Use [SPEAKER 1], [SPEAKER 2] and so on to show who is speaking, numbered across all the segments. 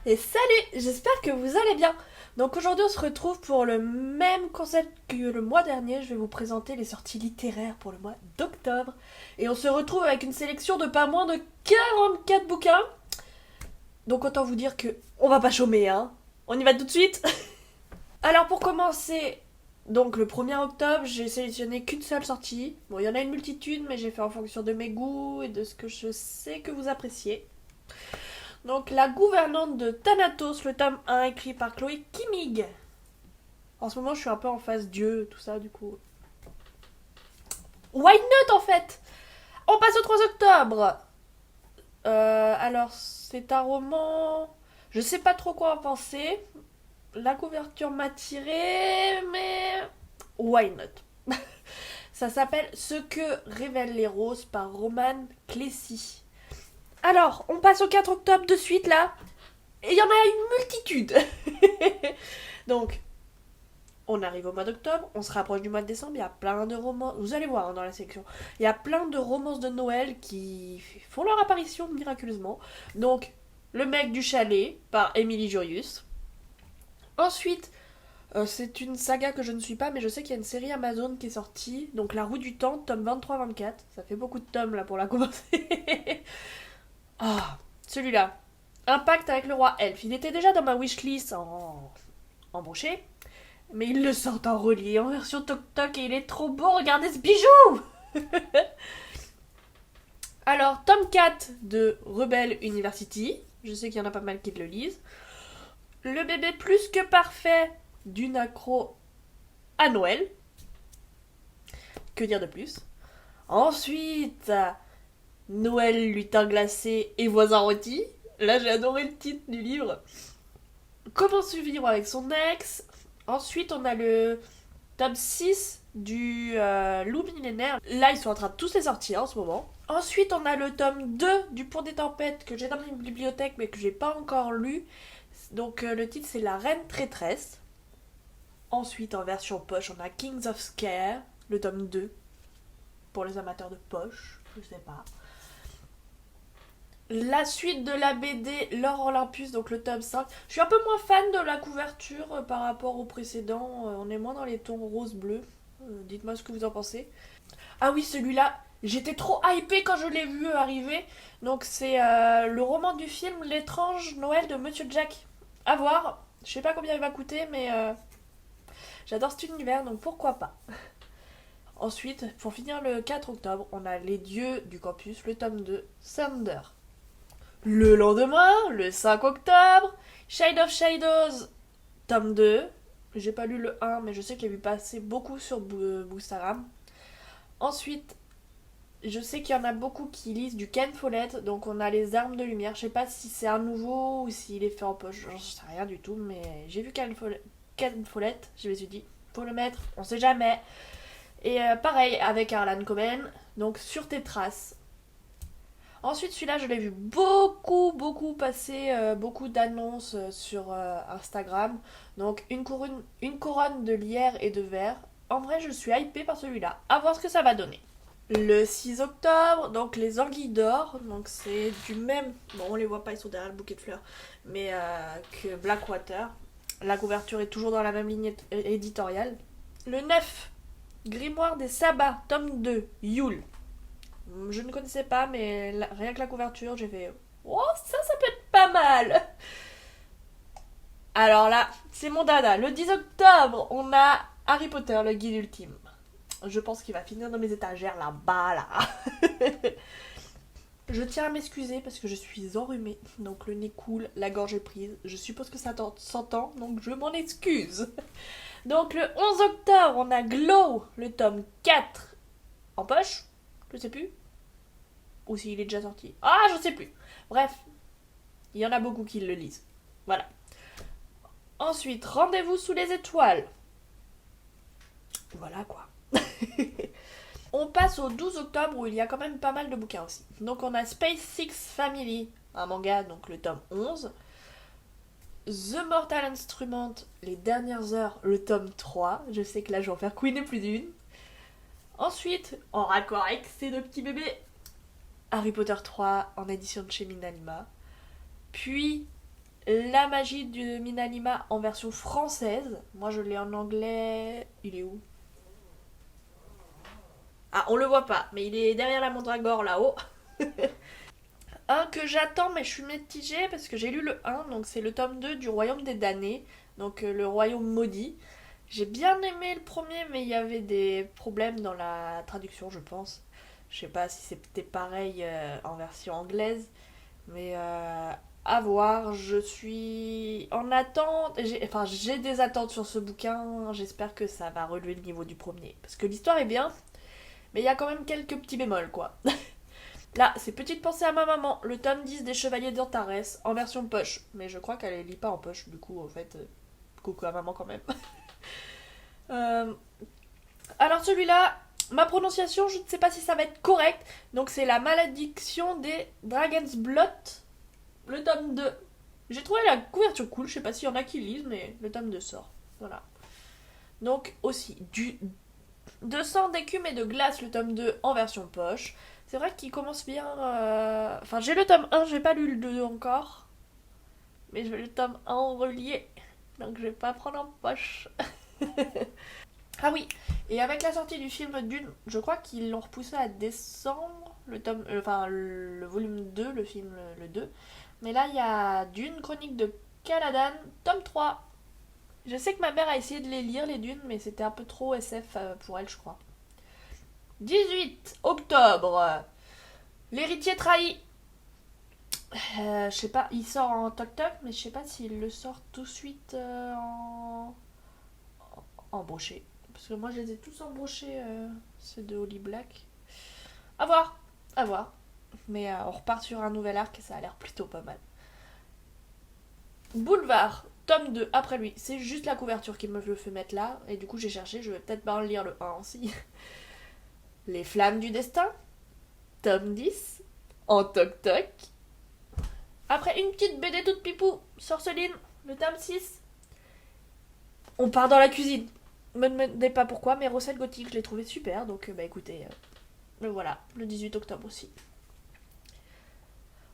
[SPEAKER 1] Et salut, j'espère que vous allez bien. Donc aujourd'hui on se retrouve pour le même concept que le mois dernier. Je vais vous présenter les sorties littéraires pour le mois d'octobre. Et on se retrouve avec une sélection de pas moins de 44 bouquins. Donc autant vous dire que on va pas chômer, hein. On y va tout de suite. Alors pour commencer, donc le 1er octobre, j'ai sélectionné qu'une seule sortie. Bon, il y en a une multitude, mais j'ai fait en fonction de mes goûts et de ce que je sais que vous appréciez. Donc, La gouvernante de Thanatos, le tome 1 écrit par Chloé Kimmig. En ce moment, je suis un peu en phase Dieu, tout ça, du coup. Why not, en fait? On passe au 3 octobre. Alors, c'est un roman... Je sais pas trop quoi en penser. La couverture m'a tiré, mais... Why not? Ça s'appelle Ce que révèlent les roses par Roman Clécy. Alors, on passe au 4 octobre de suite, là. Et il y en a une multitude. Donc, on arrive au mois d'octobre, on se rapproche du mois de décembre, il y a plein de romans, vous allez voir, hein, dans la section, il y a plein de romances de Noël qui font leur apparition miraculeusement. Donc, Le mec du chalet par Émilie Jurius. Ensuite, c'est une saga que je ne suis pas, mais je sais qu'il y a une série Amazon qui est sortie, donc La roue du temps, tome 23-24. Ça fait beaucoup de tomes là pour la commencer. Ah, celui-là. Un pacte avec le roi elfe. Il était déjà dans ma wishlist en broché. Mais ils le sortent en relié, en version toc-toc, et il est trop beau, regardez ce bijou. Alors, tome 4 de Rebelle University. Je sais qu'il y en a pas mal qui le lisent. Le bébé plus que parfait d'une accro à Noël. Que dire de plus? Ensuite, Noël, lutin glacé et voisin rôti. Là, j'ai adoré le titre du livre. Comment survivre avec son ex. Ensuite, on a le tome 6 du Loup millénaire. Là, ils sont en train de tous les sortir en ce moment. Ensuite, on a le tome 2 du Pont des Tempêtes que j'ai dans une bibliothèque mais que j'ai pas encore lu. Donc, le titre, c'est La Reine Traîtresse. Ensuite, en version poche, on a Kings of Scare, le tome 2. Pour les amateurs de poche, je sais pas. La suite de la BD L'Or Olympus, donc le tome 5. Je suis un peu moins fan de la couverture par rapport au précédent. On est moins dans les tons rose-bleu. Dites-moi ce que vous en pensez. Ah oui, celui-là, j'étais trop hypée quand je l'ai vu arriver. Donc c'est le roman du film L'étrange Noël de Monsieur Jack. À voir. Je sais pas combien il va coûter, mais j'adore cet univers, donc pourquoi pas. Ensuite, pour finir le 4 octobre, on a Les Dieux du Campus, le tome 2, Thunder. Le lendemain, le 5 octobre, Shade of Shadows, tome 2. J'ai pas lu le 1, mais je sais qu'il y a eu passé beaucoup sur Boostagram. Ensuite, je sais qu'il y en a beaucoup qui lisent du Ken Follett, donc on a les armes de lumière. Je sais pas si c'est un nouveau ou s'il est fait en poche, j'en sais rien du tout, mais j'ai vu Ken Follett, je me suis dit, faut le mettre, on sait jamais. Et pareil avec Harlan Coben, donc Sur tes traces. Ensuite, celui-là, je l'ai vu beaucoup passer, beaucoup d'annonces sur Instagram. Donc, une couronne de lierre et de verre. En vrai, je suis hypée par celui-là. À voir ce que ça va donner. Le 6 octobre, donc les Anguilles d'Or. Donc, c'est du même. Bon, on les voit pas, ils sont derrière le bouquet de fleurs. Mais que Blackwater. La couverture est toujours dans la même ligne éditoriale. Le 9, Grimoire des Sabbats, tome 2, Yule. Je ne connaissais pas, mais rien que la couverture, j'ai fait oh, ça peut être pas mal. Alors là, c'est mon dada. Le 10 octobre, on a Harry Potter, le guide ultime. Je pense qu'il va finir dans mes étagères là-bas, là. Je tiens à m'excuser parce que je suis enrhumée. Donc le nez coule, la gorge est prise. Je suppose que ça s'entend, donc je m'en excuse. Donc le 11 octobre, on a Glow, le tome 4 en poche. Je sais plus. Ou s'il est déjà sorti. Ah, je sais plus. Bref, il y en a beaucoup qui le lisent. Voilà. Ensuite, Rendez-vous sous les étoiles. Voilà quoi. On passe au 12 octobre où il y a quand même pas mal de bouquins aussi. Donc on a Space Six Family, un manga, donc le tome 11. The Mortal Instrument, les dernières heures, le tome 3. Je sais que là je vais en faire couiner plus d'une. Ensuite, en raccord avec ces deux petits bébés, Harry Potter 3 en édition de chez Minalima. Puis La magie de Minalima en version française. Moi je l'ai en anglais. Il est où? Ah, on le voit pas, mais il est derrière la mandragore là-haut. Un que j'attends, mais je suis mitigée parce que j'ai lu le 1, donc c'est le tome 2 du Royaume des damnés, donc le Royaume maudit. J'ai bien aimé le premier, mais il y avait des problèmes dans la traduction, je pense. Je sais pas si c'était pareil en version anglaise, mais à voir. Je suis en attente. J'ai des attentes sur ce bouquin. J'espère que ça va relever le niveau du premier. Parce que l'histoire est bien, mais il y a quand même quelques petits bémols, quoi. Là, c'est Petite pensée à ma maman, le tome 10 des Chevaliers d'Antares, en version poche. Mais je crois qu'elle les lit pas en poche, du coup, en fait, coucou à maman quand même. Euh, Alors celui-là, ma prononciation, je ne sais pas si ça va être correct. Donc c'est La malédiction des Dragon's Blood, le tome 2. J'ai trouvé la couverture cool, je sais pas s'il y en a qui lisent, mais le tome 2 sort. Voilà. Donc aussi, du 200 d'écume et de glace, le tome 2 en version poche. C'est vrai qu'il commence bien... Enfin, j'ai le tome 1, j'ai pas lu le 2 encore. Mais je vais le tome 1 en relié. Donc je vais pas prendre en poche. Ah oui, et avec la sortie du film Dune, je crois qu'ils l'ont repoussé à décembre, le volume 2, le film le 2. Mais là, il y a Dune, Chronique de Caladan, tome 3. Je sais que ma mère a essayé de les lire, les Dunes, mais c'était un peu trop SF pour elle, je crois. 18 octobre, L'héritier trahi. Je sais pas, il sort en toc-toc, mais je sais pas s'il le sort tout de suite en brochet. Parce que moi, je les ai tous embrochés, ceux de Holly Black. À voir, à voir. Mais on repart sur un nouvel arc et ça a l'air plutôt pas mal. Boulevard, tome 2, après lui. C'est juste la couverture qui me le fait mettre là. Et du coup, j'ai cherché, je vais peut-être pas en lire le 1 aussi. Les Flammes du Destin, tome 10, en toc-toc. Après une petite BD toute pipou, Sorceline, le tome 6. On part dans la cuisine. Me demandez pas pourquoi, mais recettes gothiques, je les trouvais super. Donc, bah écoutez, le voilà, le 18 octobre aussi.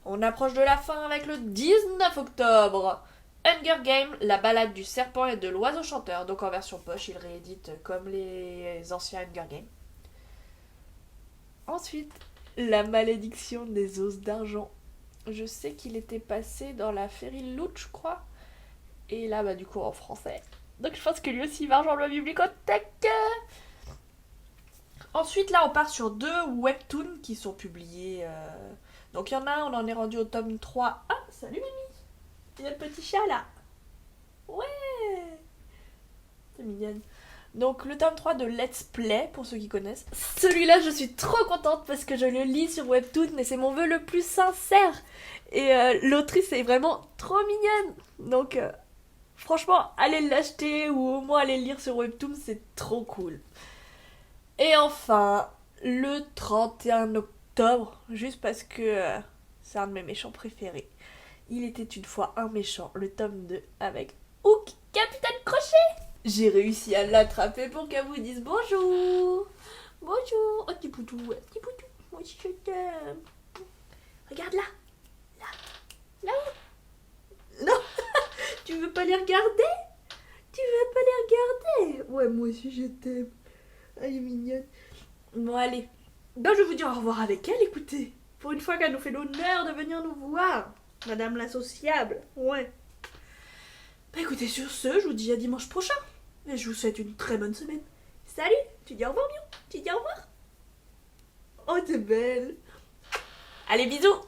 [SPEAKER 1] On approche de la fin avec le 19 octobre. Hunger Games, la balade du serpent et de l'oiseau chanteur. Donc en version poche, il réédite comme les anciens Hunger Games. Ensuite, la malédiction des os d'argent. Je sais qu'il était passé dans la Féerie Loot, je crois. Et là, bah du coup, en français. Donc je pense que lui aussi il va rejoindre la bibliothèque. Ensuite, là, on part sur 2 webtoons qui sont publiés. Donc il y en a un, on en est rendu au tome 3. Ah, salut Mimi. Il y a le petit chat là. Ouais. C'est mignonne. Donc le tome 3 de Let's Play, pour ceux qui connaissent. Celui-là, je suis trop contente parce que je le lis sur Webtoon et c'est mon vœu le plus sincère. Et l'autrice est vraiment trop mignonne. Donc franchement, allez l'acheter ou au moins allez le lire sur Webtoon, c'est trop cool. Et enfin, le 31 octobre, juste parce que c'est un de mes méchants préférés. Il était une fois un méchant, le tome 2, avec Hook, Capitaine Crochet. J'ai réussi à l'attraper pour qu'elle vous dise bonjour. Bonjour, oh petit poutou, moi aussi je t'aime. Regarde là, là, là. Non, tu veux pas les regarder? Tu veux pas les regarder? Ouais, moi aussi je t'aime. Elle est mignonne. Bon, allez. Ben, je vais vous dire au revoir avec elle, écoutez. Pour une fois qu'elle nous fait l'honneur de venir nous voir. Madame la sociable. Ouais. Bah écoutez, sur ce, je vous dis à dimanche prochain. Et je vous souhaite une très bonne semaine. Salut. Tu dis au revoir, Mion? Tu dis au revoir? Oh, t'es belle. Allez, bisous.